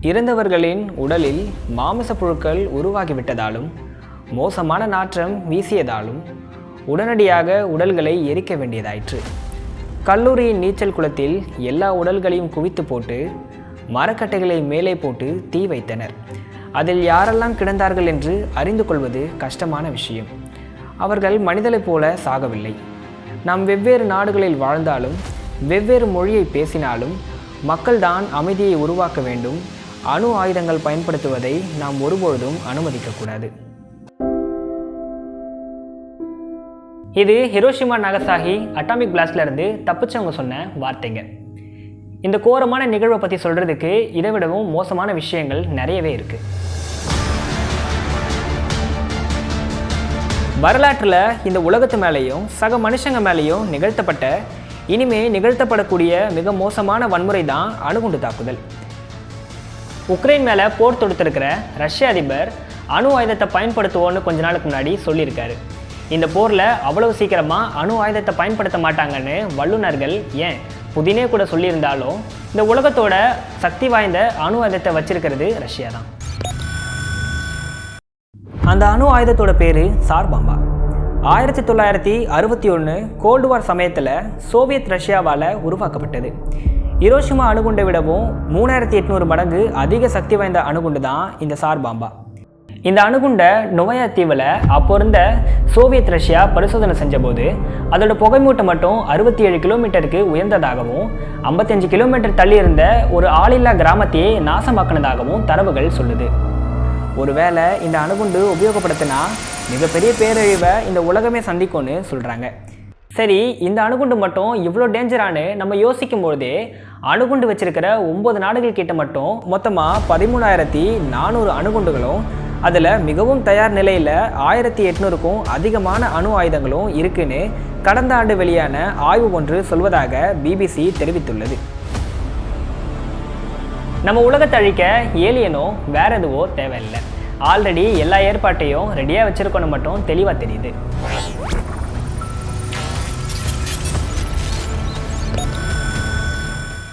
இறந்தவர்களின் உடலில் மாமிச புழுக்கள் உருவாகிவிட்டதாலும் மோசமான நாற்றம் வீசியதாலும் உடனடியாக உடல்களை எரிக்க வேண்டியதாயிற்று. கல்லூரியின் நீச்சல் குளத்தில் எல்லா உடல்களையும் குவித்து போட்டு மரக்கட்டைகளை மேலே போட்டு தீ வைத்தனர். அதில் யாரெல்லாம் கிடந்தார்கள் என்று அறிந்து கொள்வது கஷ்டமான விஷயம். அவர்கள் மனிதர்களைப் போல சாகவில்லை. நாம் வெவ்வேறு நாடுகளில் வாழ்ந்தாலும் வெவ்வேறு மொழியை பேசினாலும் மக்கள்தான் அமைதியை உருவாக்க வேண்டும். அணு ஆயுதங்கள் பயன்படுத்துவதை நாம் ஒருபொழுதும் அனுமதிக்கக்கூடாது. இது ஹிரோஷிமா நாகசாகி அட்டாமிக் பிளாஸ்ட்ல இருந்து தப்பிச்சவங்க சொன்ன வார்த்தைங்க. இந்த கோரமான நிகழ்வை பற்றி சொல்றதுக்கு இதை விடவும் மோசமான விஷயங்கள் நிறையவே இருக்கு. வரலாற்றில் இந்த உலகத்து மேலேயும் சக மனுஷங்க மேலேயும் நிகழ்த்தப்பட்ட இனிமே நிகழ்த்தப்படக்கூடிய மிக மோசமான வன்முறை தான் அணுகுண்டு தாக்குதல். உக்ரைன் மேலே போர் தொடுத்திருக்கிற ரஷ்ய அதிபர் அணு ஆயுதத்தை பயன்படுத்துவோன்னு கொஞ்ச நாளுக்கு முன்னாடி சொல்லியிருக்காரு. இந்த போரில் அவ்வளவு சீக்கிரமாக அணு ஆயுதத்தை பயன்படுத்த மாட்டாங்கன்னு வல்லுநர்கள் ஏன் புதினே கூட சொல்லியிருந்தாலும் இந்த உலகத்தோட சக்தி வாய்ந்த அணு ஆயுதத்தை வச்சிருக்கிறது ரஷ்யா தான். அந்த அணு ஆயுதத்தோட பேர் சார் பாம்பா. 1961 கோல்டு வார் சமயத்தில் சோவியத் ரஷ்யாவால் உருவாக்கப்பட்டது. ஹிரோஷிமா அணுகுண்டை விடவும் 3800 மடங்கு அதிக சக்தி வாய்ந்த அணுகுண்டு தான் இந்த சார் பாம்பா. இந்த அணுகுண்டை நொவயா தீவில் அப்போ இருந்த சோவியத் ரஷ்யா பரிசோதனை செஞ்சபோது அதோட புகைமூட்டம் மட்டும் 67 கிலோமீட்டருக்கு உயர்ந்ததாகவும் 55 கிலோமீட்டர் தள்ளி இருந்த ஒரு ஆளில்லா கிராமத்தையே நாசமாக்கினதாகவும் தரவுகள் சொல்லுது. ஒருவேளை இந்த அணுகுண்டு உபயோகப்படுத்தினா மிகப்பெரிய பேரழிவை இந்த உலகமே சந்திக்கும்னு சொல்கிறாங்க. சரி, இந்த அணுகுண்டு மட்டும் இவ்வளோ டேஞ்சரானு நம்ம யோசிக்கும் பொழுதே அணுகுண்டு வச்சிருக்கிற 9 நாடுகள் கிட்ட மட்டும் மொத்தமாக 13,400 அணுகுண்டுகளும் அதில் மிகவும் தயார் நிலையில் 1800க்கும் அதிகமான அணு ஆயுதங்களும் இருக்குன்னு கடந்த ஆண்டு வெளியான ஆய்வு ஒன்று சொல்வதாக பிபிசி தெரிவித்துள்ளது. நம்ம உலகத்தை அழிக்க ஏலியனோ வேற எதுவோ தேவையில்லை. ஆல்ரெடி எல்லா ஏற்பாட்டையும் ரெடியாக வச்சிருக்கணும் மட்டும் தெளிவாக தெரியுது.